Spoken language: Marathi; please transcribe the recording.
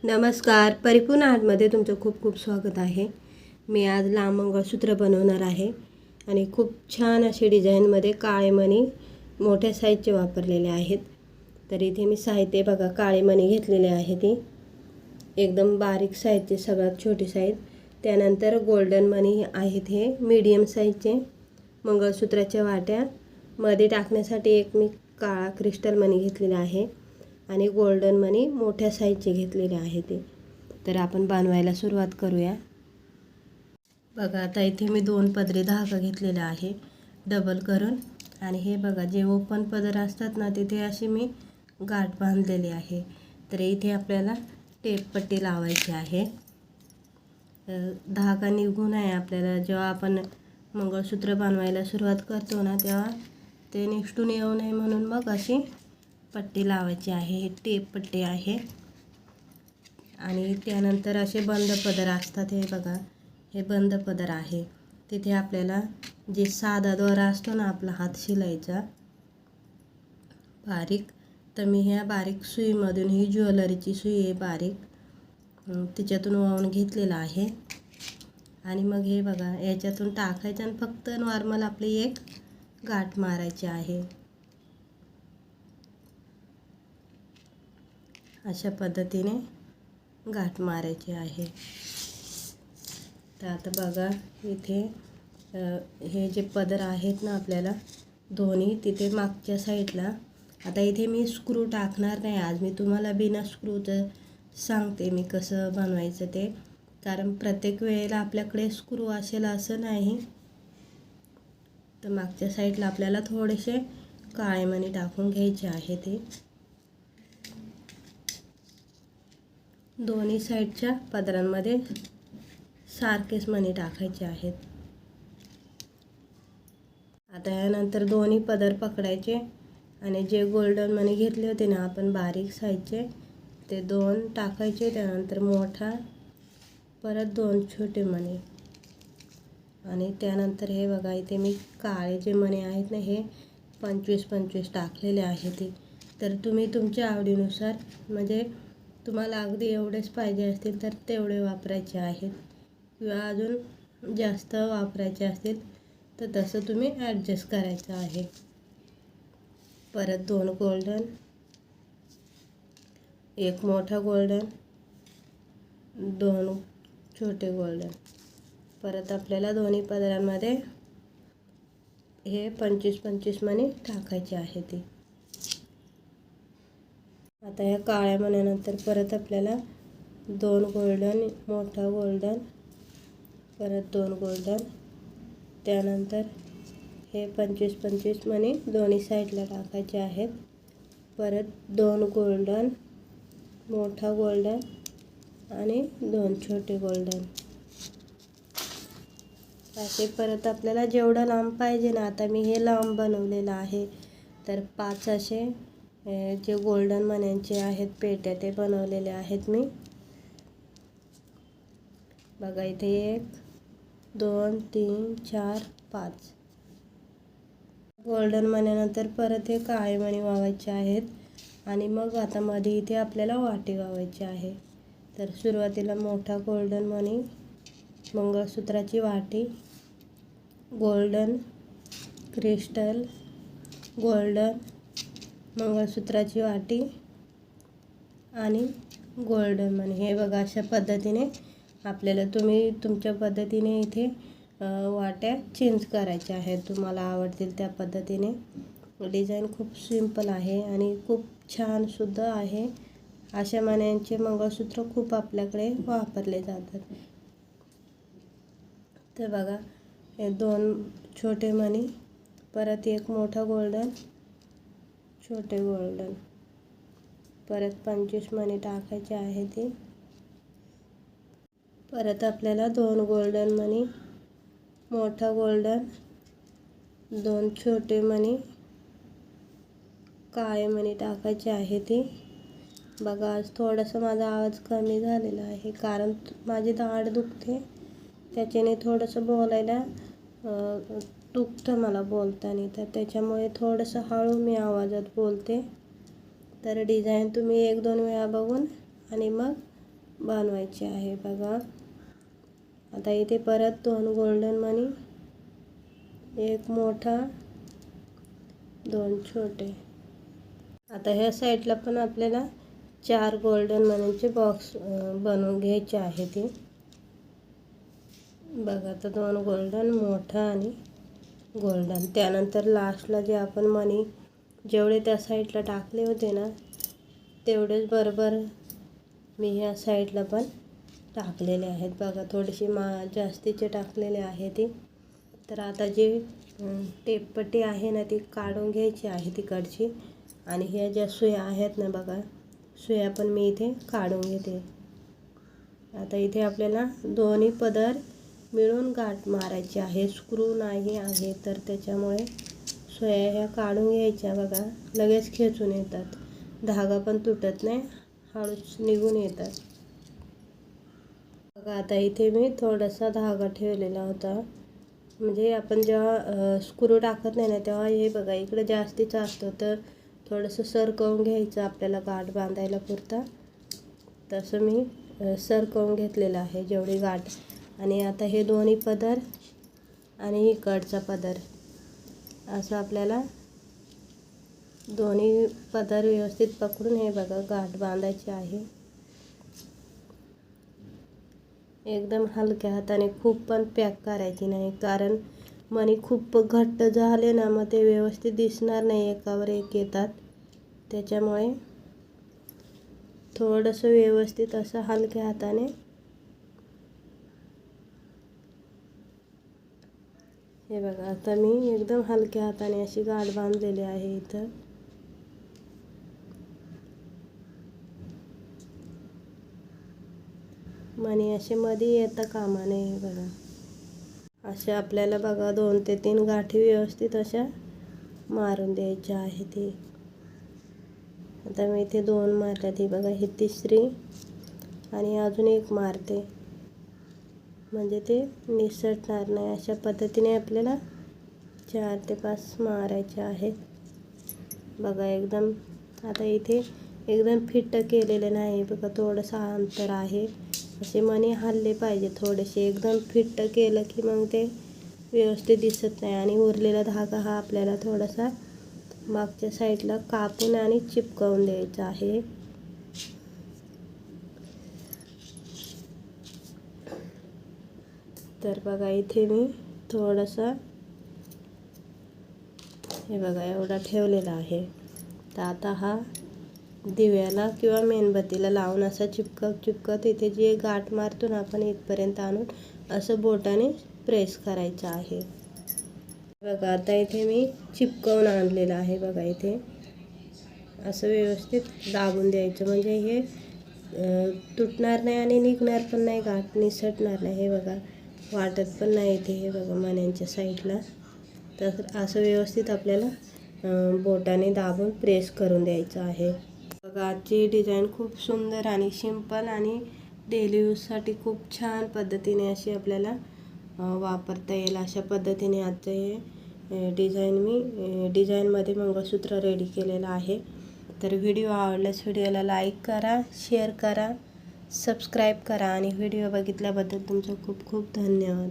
नमस्कार, परिपूर्ण आर्टमध्ये तुमचं खूप खूप स्वागत आहे. मी आज लांब मंगळसूत्र बनवणार आहे आणि खूप छान असे डिझाईनमध्ये काळे मणी मोठ्या साईजचे वापरलेले आहेत. तर इथे मी साहित्य बघा, काळे मणी घेतलेले आहे ते एकदम बारीक साईजचे, सगळ्यात छोटी साईज. त्यानंतर गोल्डन मणी आहेत हे मीडियम साईजचे. मंगळसूत्राच्या वाट्या मध्ये टाकण्यासाठी एक मी काळा क्रिस्टल मणी घेतलेला आहे आणि गोल्डन मणी मोठ्या साईजचे घेतलेले आहे ते. तर आपण बनवायला सुरुवात करूया. बघा, आता इथे मी 2 पदरी धागा घेतलेला आहे डबल करून. आणि हे बघा, जे ओपन पदर असतात ना, तिथे अशी मी गाठ बांधलेली आहे. तर इथे आपल्याला टेप पट्टी लावायची आहे. धागा निघू नये आपल्याला. जेव्हा आपण मंगळसूत्र बनवायला सुरुवात करतो ना, तेव्हा ते निसटून येऊ नये म्हणून मग अशी पट्टी लावायची आहे. हे टेप पट्टी आहे. आणि त्यानंतर असे बंद पदर असतात. हे बघा, हे बंद पदर आहे. तिथे आपल्याला जे साधा दोरा असतो ना आपला हात शिलाईचा बारीक, तर मी ह्या बारीक सुईमधून, ही ज्वेलरीची सुई आहे बारीक, तिच्यातून वाहून घेतलेला आहे. आणि मग हे बघा, याच्यातून टाकायचं आणि फक्त नॉर्मल आपली एक गाठ मारायची आहे. अशा पद्धतीने गाठ मारायची आहे. तर आता बघा, इथे हे जे पदर आहेत ना आपल्याला दोन्ही, तिथे मागच्या साईडला, आता इथे मी स्क्रू टाकणार नाही आज. मी तुम्हाला बिना स्क्रूचं सांगते मी कसं बनवायचं ते, कारण प्रत्येक वेळेला आपल्याकडे स्क्रू असेल असं नाही. तर मागच्या साईडला आपल्याला थोडेसे काळे मणी टाकून घ्यायचे आहे. ते दोन्ही साईडच्या पदरांमध्ये सारखेच मणी टाकायचे आहेत. आता यानंतर दोन्ही पदर पकडायचे आणि जे गोल्डन मणी घेतले होते ना आपण बारीक साईजचे, ते 2 टाकायचे. त्यानंतर मोठा, परत 2 छोटे मणी. आणि त्यानंतर हे बघा, इथे मी काळे जे मणी आहेत ना, हे 25-25 टाकलेले आहे ते. तर तुम्ही तुमच्या आवडीनुसार, म्हणजे तुम्हाला अगदी एवढेच पाहिजे असतील तर तेवढे वापरायचे आहेत, किंवा अजून जास्त वापरायचे असतील तर तसं तुम्ही ॲडजस्ट करायचं आहे. परत 2 गोल्डन, एक मोठा गोल्डन, 2 छोटे गोल्डन. परत आपल्याला दोन्ही पदरांमध्ये हे 25-25 मणी टाकायचे आहे ते. आता या काळ्या मण्यानंतर परत आपल्याला 2 गोल्डन, मोठा गोल्डन, परत 2 गोल्डन, त्यानंतर हे 25-25 मणी दोन्ही साईडला टाकायचे आहेत. परत 2 गोल्डन, मोठा गोल्डन आणि 2 छोटे गोल्डन. असे परत आपल्याला जेवढं लांब पाहिजे ना, आता मी हे लांब बनवलेलं आहे, तर 5 असे जे गोल्डन मण्यांचे आहेत पेट्या, ते बनवलेले आहेत मी. बघा, इथे 1 2 3 4 5 गोल्डन मण्यानंतर परत हे काळे मणी वावायचे आहेत. आणि मग आता मध्ये इथे आपल्याला वाटी वावायची आहे. तर सुरुवातीला मोठा गोल्डन मणी, मंगळसूत्राची वाटी, गोल्डन क्रिस्टल, गोल्डन मंगळसूत्राची वाटी आणि गोल्डन मणी. हे बघा, अशा पद्धतीने आपल्याला, तुम्ही तुमच्या पद्धतीने इथे वाट्या चेंज करायच्या आहेत, तुम्हाला आवडतील त्या पद्धतीने. डिझाईन खूप सिंपल आहे आणि खूप छान सुद्धा आहे. अशा मण्यांचे मंगळसूत्र खूप आपल्याकडे वापरले जातात. तर बघा, हे 2 छोटे मणी, परत एक मोठा गोल्डन, छोटे गोल्डन, परत 25 मणी टाकायचे आहे ते. परत आपल्याला 2 गोल्डन मणी, मोठा गोल्डन, 2 छोटे मणी, काळे मणी टाकायचे आहे ते. बघा, आज थोडासा माझा आवाज कमी झालेला आहे, कारण माझी दाढ दुखते, त्याच्याने थोडंसं बोलायला दुखतं मला बोलताना. तर त्याच्यामुळे थोडंसं हळू मी आवाजात बोलते. तर डिझाईन तुम्ही 1-2 वेळा बघून आणि मग बनवायची आहे बघा. आता इथे परत 2 गोल्डन मणी, एक मोठा, 2 छोटे. आता ह्या साईडला पण आपल्याला 4 गोल्डन मनीचे बॉक्स बनवून घ्यायचे आहे. ते बघा, आता 2 गोल्डन, मोठा आणि गोल्डन. त्यानंतर लास्टला जे आपण मणी जेवढे त्या साईडला टाकले होते ना, तेवढेच बरोबर मी ह्या साईडला पण टाकलेले आहेत बघा. थोडेसे जास्तीचे टाकलेले आहे ते. तर आता जे टेपपट्टी आहे ना, ती काढून घ्यायची आहे तिकडची. आणि ह्या ज्या सुया आहेत ना बघा, सुया पण मी इथे काढून घेते. आता इथे आपल्याला दोन्ही पदर मिळून गाठ मारायची आहे. स्क्रू नाही आहे तर त्याच्यामुळे सुया ह्या काढून घ्यायच्या बघा. लगेच खेचून येतात, धागा पण तुटत नाही, हळूच निघून येतात बघा. आता इथे मी थोडासा धागा ठेवलेला होता, म्हणजे आपण जेव्हा स्क्रू टाकत नाही ना, तेव्हा हे बघा इकडे जास्तीचं असतं, तर थोडंसं सरकवून घ्यायचं आपल्याला गाठ बांधायला पुरता. तसं मी सरकवून घेतलेलं आहे जेवढी गाठ. आणि आता हे दोन्ही पदर आणि इकडचा पदर असं आपल्याला दोन्ही पदर व्यवस्थित पकडून हे बघा गाठ बांधायची आहे. एकदम हलक्या हाताने, खूप पण पॅक करायची नाही, कारण मणी खूप घट्ट झाले ना मग ते व्यवस्थित दिसणार नाही, एकावर एक येतात. त्याच्यामुळे थोडंसं व्यवस्थित असं हलक्या हाताने हे बघा. आता मी एकदम हलक्या हाताने अशी गाठ बांधलेली आहे इथं. मणी असे मध्ये येता कामा नये बघा. अशा आपल्याला बघा 2 ते 3 गाठी व्यवस्थित अशा मारून द्यायच्या आहे ती. आता मी इथे 2 मारल्या, ती बघा ही तिसरी आणि अजून एक मारते, म्हणजे ते निसटणार नाही. अशा पद्धतीने आपल्याला 4 ते 5 मारायचे आहेत बघा एकदम. आता इथे एकदम फिट्ट केलेले नाही बघा, थोडंसं अंतर आहे. असे मणी हलले पाहिजे थोडेसे. एकदम फिट्ट केलं की मग ते व्यवस्थित दिसत नाही. आणि उरलेला धागा हा आपल्याला थोडासा मागच्या साईडला कापून आणि चिपकवून द्यायचा आहे. तर बघा इथे मी थोडासा हे बघा एवढा ठेवलेला आहे. तर आता हा दिव्याला किंवा मेणबत्तीला लावून असा चिपकत इथे जे गाठ मारतो ना आपण, इथपर्यंत आणून असं बोटाने प्रेस करायचं आहे बघा. आता इथे मी चिपकवून आणलेलं आहे बघा. इथे असं व्यवस्थित दाबून द्यायचं, म्हणजे हे तुटणार नाही आणि निघणार पण नाही, गाठ निसटणार नाही. हे बघा वाटत पण नाही इथे, हे बघा मण्यांच्या साईडला. तर असं व्यवस्थित आपल्याला बोटाने दाबून प्रेस करून द्यायचं आहे बघा. आजची डिझाईन खूप सुंदर आणि सिंपल आणि डेली यूजसाठी खूप छान पद्धतीने अशी आपल्याला वापरता येईल. अशा पद्धतीने आजचं हे डिझाईनमध्ये मंगळसूत्र रेडी केलेलं आहे. तर व्हिडिओ आवडल्यास व्हिडिओला लाईक करा, शेअर करा, सबस्क्राईब करा. आणि व्हिडिओ बघितल्याबद्दल तुमचं खूप खूप धन्यवाद.